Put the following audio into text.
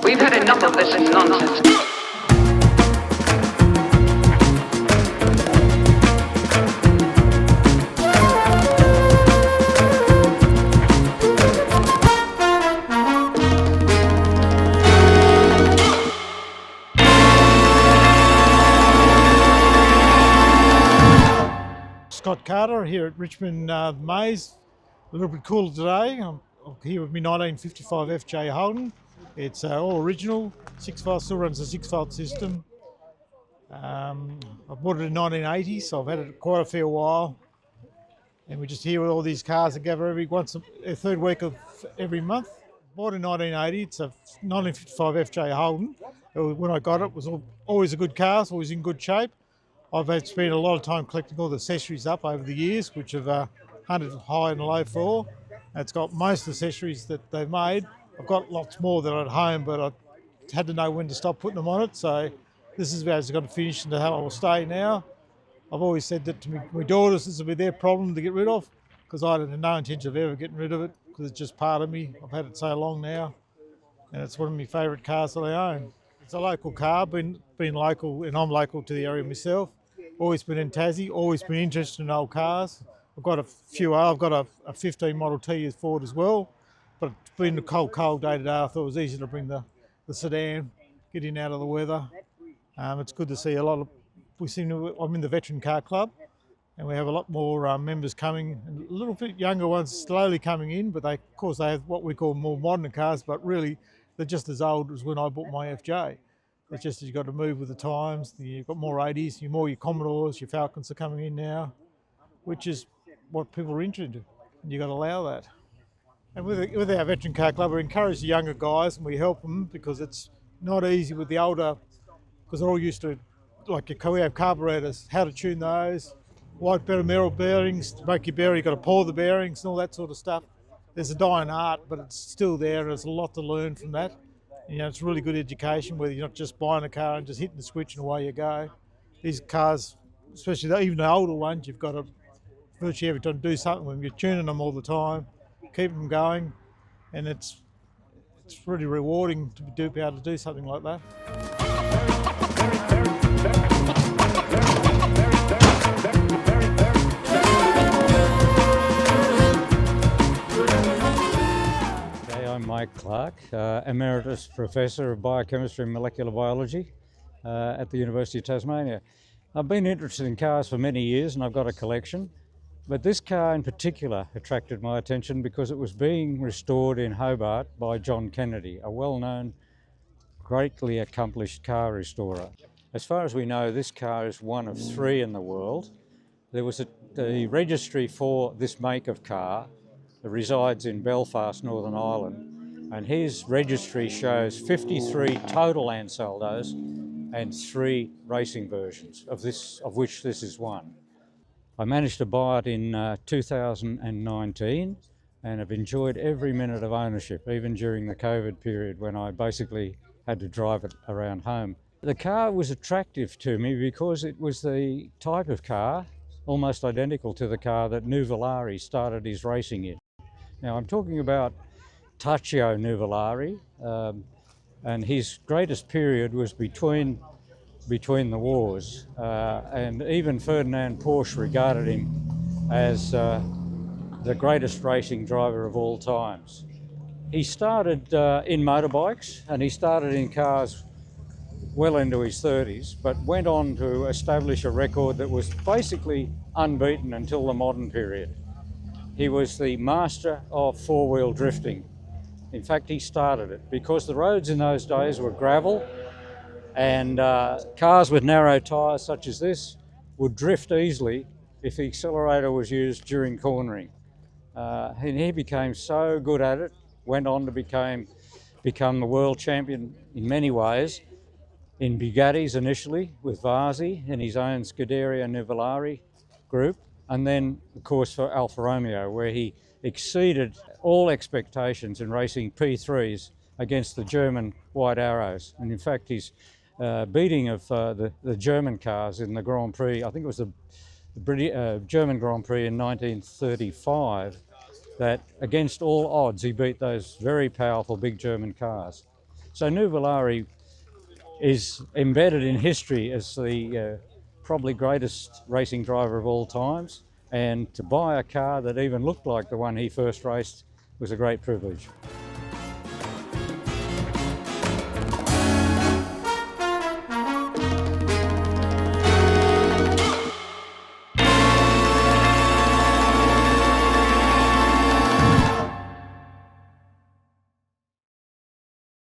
We've had enough of this nonsense. Scott Carter here at Richmond Maze. A little bit cooler today. I'm here with my 1955 FJ Holden. It's all original, 6-volt, still runs a 6-volt system. I bought it in 1980, so I've had it quite a fair while. And we're just here with all these cars together a third week of every month. Bought in 1980, it's a 1955 FJ Holden. When I got it, it was always a good car, it's always in good shape. I've spent a lot of time collecting all the accessories up over the years, which have hunted high and low for. It's got most accessories that they've made. I've got lots more that are at home, but I had to know when to stop putting them on it. So this is where it's got to finish and how I will stay now. I've always said that to my daughters, this will be their problem to get rid of, because I had no intention of ever getting rid of it, because it's just part of me. I've had it so long now, and it's one of my favourite cars that I own. It's a local car, been local, and I'm local to the area myself. Always been in Tassie, always been interested in old cars. I've got a few, I've got a 15 Model T Ford as well, but it's been a cold day today. I thought it was easy to bring the sedan, get in out of the weather. It's good to see a lot of, I'm in the Veteran Car Club, and we have a lot more members coming, and a little bit younger ones slowly coming in, but of course they have what we call more modern cars, but really they're just as old as when I bought my FJ. It's just you've got to move with the times. You've got more 80s, your Commodores, your Falcons are coming in now, which is what people are interested in. And you've got to allow that. And with our Veteran Car Club, we encourage the younger guys and we help them, because it's not easy with the older, because they're all used to, like we have carburetors, how to tune those, white metal bearings, to make your bearing, you've got to pour the bearings and all that sort of stuff. There's a dying art, but it's still there. There's a lot to learn from that. You know, it's really good education, whether you're not just buying a car and just hitting the switch and away you go. These cars, especially even the older ones, you've got to virtually every time do something with them. You're tuning them all the time, keep them going, and it's really rewarding to be able to do something like that. I'm Mike Clark, Emeritus Professor of Biochemistry and Molecular Biology at the University of Tasmania. I've been interested in cars for many years and I've got a collection, but this car in particular attracted my attention because it was being restored in Hobart by John Kennedy, a well-known, greatly accomplished car restorer. As far as we know, this car is one of 3 in the world. There was the registry for this make of car that resides in Belfast, Northern Ireland, and his registry shows 53 total Ansaldos and 3 racing versions, of which this is one. I managed to buy it in 2019 and have enjoyed every minute of ownership, even during the COVID period when I basically had to drive it around home. The car was attractive to me because it was the type of car almost identical to the car that Nuvolari started his racing in. Now I'm talking about Taccio Nuvolari, and his greatest period was between the wars, and even Ferdinand Porsche regarded him as the greatest racing driver of all times. He started in motorbikes, and he started in cars well into his 30s, but went on to establish a record that was basically unbeaten until the modern period. He was the master of four-wheel drifting. In fact, he started it because the roads in those days were gravel, and cars with narrow tyres such as this would drift easily if the accelerator was used during cornering. And he became so good at it, went on to become the world champion in many ways, in Bugattis initially with Varzi in his own Scuderia Nuvolari group, and then of course for Alfa Romeo, where he exceeded all expectations in racing P3s against the German White Arrows. And in fact his beating of the German cars in the Grand Prix, I think it was the German Grand Prix in 1935, that against all odds he beat those very powerful big German cars. So Nuvolari is embedded in history as the probably greatest racing driver of all times, and to buy a car that even looked like the one he first raced was a great privilege.